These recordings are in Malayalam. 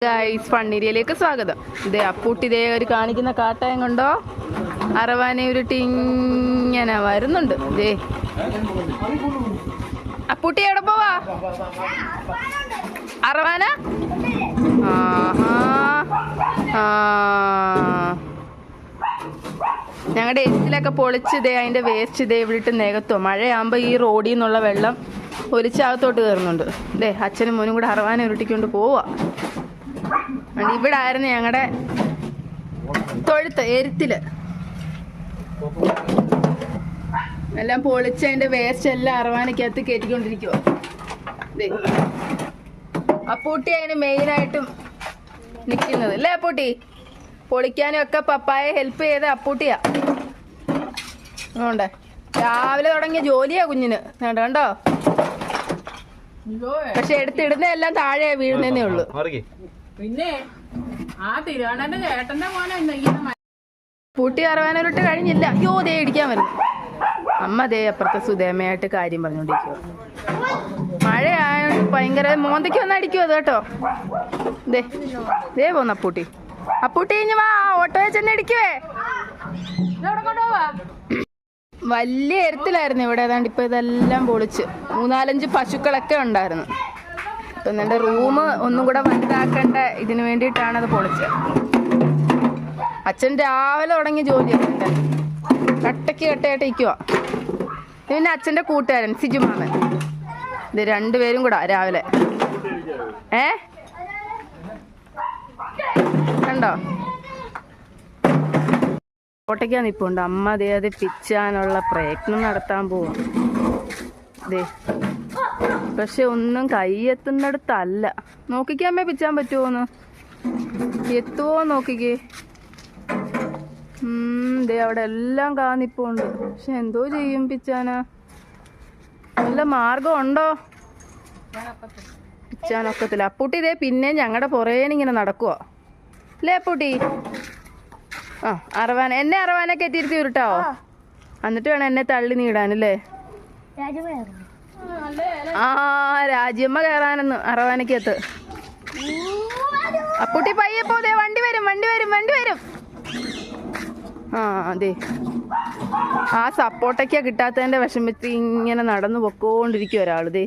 ഗൈസ് ഫണ്ണീരിയയിലേക്ക് സ്വാഗതം. ഇതേ അപ്പൂട്ടി ഇതേ ഒരു കാണിക്കുന്ന കാട്ടായം കൊണ്ടോ അറവാനെ ഉരുട്ടി ഇങ്ങനെ വരുന്നുണ്ട്. ഇതേ അപ്പൂട്ടി എവിടെ പോവാ? അറവാന ഞങ്ങളുടെ എച്ചിലൊക്കെ പൊളിച്ച് ഇതേ അതിന്റെ വേസ്റ്റ് ഇതേ ഇവിടിട്ട് നികത്തോ. മഴയാകുമ്പോ ഈ റോഡിൽ നിന്നുള്ള വെള്ളം ഒലിച്ചകത്തോട്ട് കയറുന്നുണ്ട്. ഇതേ അച്ഛനും മോനും കൂടെ അറവാനെ ഉരുട്ടിക്കൊണ്ട് പോവാ. ഇവിടെ ആയിരുന്നു ഞങ്ങളുടെ തൊഴുത്ത് എരുത്തില് എല്ലാം പൊളിച്ച് അതിന്റെ വേസ്റ്റ് എല്ലാം അറവാനക്കകത്ത് കയറ്റിക്കൊണ്ടിരിക്കുവോ. അപ്പൂട്ടി അതിന് മെയിനായിട്ടും നിൽക്കുന്നത് അല്ലേ? അപ്പൂട്ടി പൊളിക്കാനും ഒക്കെ പപ്പായെ ഹെൽപ്പ് ചെയ്ത് അപ്പൂട്ടിയാ. അതുകൊണ്ട് രാവിലെ തുടങ്ങിയ ജോലിയാ കുഞ്ഞിന് കണ്ടോ. പക്ഷെ എടുത്തിടുന്ന എല്ലാം താഴെ വീഴുന്നേ ഉള്ളു. പിന്നെ ആ തിരുവണ്ണന്റെ ചേട്ടന്റെ മോനെ പൂട്ടി അറവാനൊരിട്ട് കഴിഞ്ഞില്ല. അയ്യോ ദേ ഇടിക്കാൻ വരുന്നു. അമ്മ ദേ അപ്പുറത്തെ സുധേമയായിട്ട് കാര്യം പറഞ്ഞോണ്ടിരിക്കുവോ. മഴയായോണ്ട് ഭയങ്കര മോന്തയ്ക്ക് വന്ന് അടിക്കുവോ അത് കേട്ടോ. ദേ ദേ പോന്ന അപ്പൂട്ടി. അപ്പൂട്ടി ഇഞ്ഞ് വാ, ഓട്ടോയെ ചെന്ന് ഇടിക്കുവേ. വലിയ എരുത്തിലായിരുന്നു ഇവിടെ. ഏതാണ്ട് ഇപ്പൊ ഇതെല്ലാം പൊളിച്ച് 3-4 പശുക്കളൊക്കെ ഉണ്ടായിരുന്നു. ഇപ്പൊ എന്റെ റൂം ഒന്നും കൂടെ വലുതാക്കേണ്ട ഇതിന് വേണ്ടിയിട്ടാണ് അത് പൊളിച്ചത്. അച്ഛൻ രാവിലെ തുടങ്ങിയ ജോലിയാണ്. കട്ടയ്ക്ക് കട്ടയായിട്ട് ഇരിക്കുക. പിന്നെ അച്ഛന്റെ കൂട്ടുകാരൻ സിജുമാമൻ. ഇത് രണ്ടുപേരും കൂടാ രാവിലെ. കണ്ടോ കോട്ടയ്ക്കാ നിപ്പുണ്ട്. അമ്മ ദേ അത് പിച്ചാനുള്ള പ്രയത്നം നടത്താൻ പോവും. ദേ പക്ഷെ ഒന്നും കൈയെത്തുന്നിടത്തല്ല. നോക്കിക്കാമ്മേ പിച്ചാൻ പറ്റുമോന്ന്, എത്തുവോ നോക്കിക്കേ. ദേ അവിടെ എല്ലാം കാന്നിപ്പുണ്ട്. പക്ഷെ എന്തോ ചെയ്യും പിച്ചാനാ? നല്ല മാർഗം ഉണ്ടോ? പിച്ചാനൊക്കത്തില്ല. അപ്പൂട്ടി ഇതേ പിന്നെ ഞങ്ങളുടെ പുറേനിങ്ങനെ നടക്കുവോ അല്ലേ അപ്പൂട്ടി? അറവാന എന്നെ അറവാനെ കെട്ടിയിരുത്തി ഉരുട്ടാവോ? എന്നിട്ട് വേണം എന്നെ തള്ളി നീടാനല്ലേ? രാജ്യമ്മ കയറാനെന്ന് അറവാനക്കകത്ത്. അപ്പൂട്ടി പയ്യപ്പോ ദേ വണ്ടി വരും. അതെ ആ സപ്പോർട്ടൊക്കെ കിട്ടാത്തതിന്റെ വിഷമത്തിൽ ഇങ്ങനെ നടന്നു പൊക്കോണ്ടിരിക്കും ഒരാള്. ദേ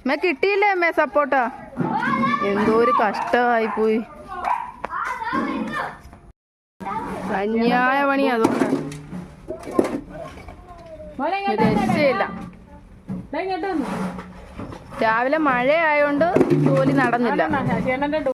അമ്മ കിട്ടിയില്ലേ അമ്മേ സപ്പോർട്ടാ? എന്തോ ഒരു കഷ്ടമായി പോയി. അന്യായ പണി. അതുകൊണ്ട് രക്ഷയില്ല. രാവിലെ മഴ ആയോണ്ട് ജോലി നടന്നില്ല.